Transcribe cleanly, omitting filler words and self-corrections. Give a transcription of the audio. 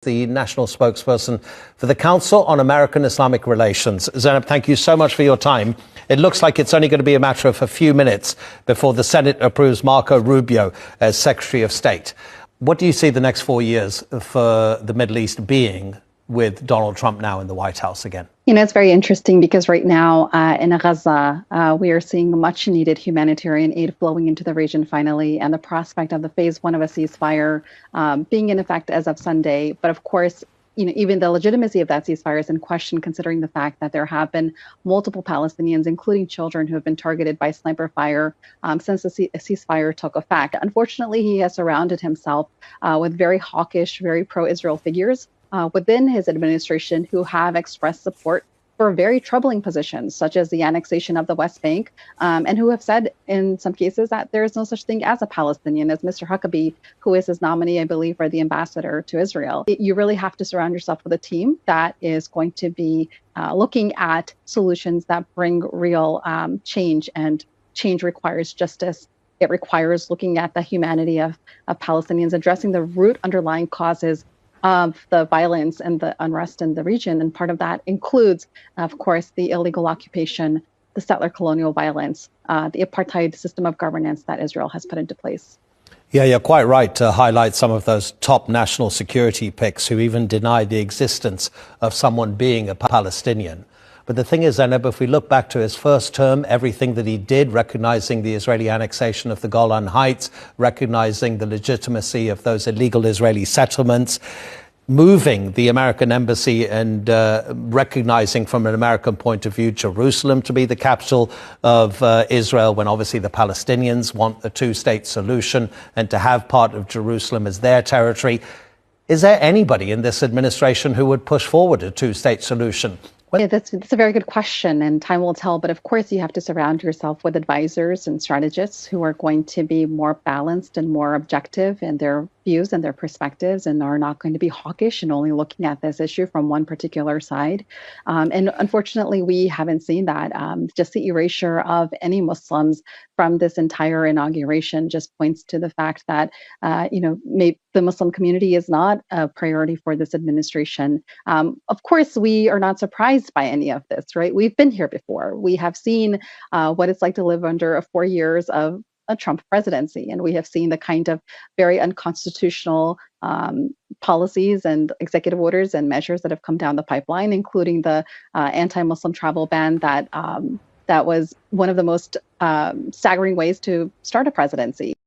The national spokesperson for the Council on American Islamic Relations. Zainab, thank you so much for your time. It looks like it's only going to be a matter of a few minutes before the Senate approves Marco Rubio as Secretary of State. What do you see the next 4 years for the Middle East being with Donald Trump now in the White House again? You know, it's very interesting because right now in Gaza, we are seeing much needed humanitarian aid flowing into the region finally, and the prospect of the phase one of a ceasefire being in effect as of Sunday. But of course, you know, even the legitimacy of that ceasefire is in question, considering the fact that there have been multiple Palestinians, including children, who have been targeted by sniper fire since the ceasefire took effect. Unfortunately, he has surrounded himself with very hawkish, very pro-Israel figures within his administration who have expressed support for very troubling positions, such as the annexation of the West Bank, and who have said in some cases that there is no such thing as a Palestinian, as Mr. Huckabee, who is his nominee, I believe, for the ambassador to Israel. You really have to surround yourself with a team that is going to be looking at solutions that bring real change, and change requires justice. It requires looking at the humanity of Palestinians, addressing the root underlying causes of the violence and the unrest in the region. And part of that includes, of course, the illegal occupation, the settler colonial violence, the apartheid system of governance that Israel has put into place. Yeah, you're quite right to highlight some of those top national security picks who even deny the existence of someone being a Palestinian. But the thing is, Zainab, if we look back to his first term, everything that he did, recognizing the Israeli annexation of the Golan Heights, recognizing the legitimacy of those illegal Israeli settlements, moving the American embassy and recognizing from an American point of view Jerusalem to be the capital of Israel, when obviously the Palestinians want a two-state solution and to have part of Jerusalem as their territory. Is there anybody in this administration who would push forward a two-state solution? Yeah, that's a very good question, and time will tell. But of course, you have to surround yourself with advisors and strategists who are going to be more balanced and more objective in their views and their perspectives, and are not going to be hawkish and only looking at this issue from one particular side. And unfortunately, we haven't seen that. Just the erasure of any Muslims from this entire inauguration just points to the fact that, the Muslim community is not a priority for this administration. Of course, we are not surprised by any of this, right? We've been here before. We have seen what it's like to live under 4 years of a Trump presidency, and we have seen the kind of very unconstitutional policies and executive orders and measures that have come down the pipeline, including the anti-Muslim travel ban that was one of the most staggering ways to start a presidency.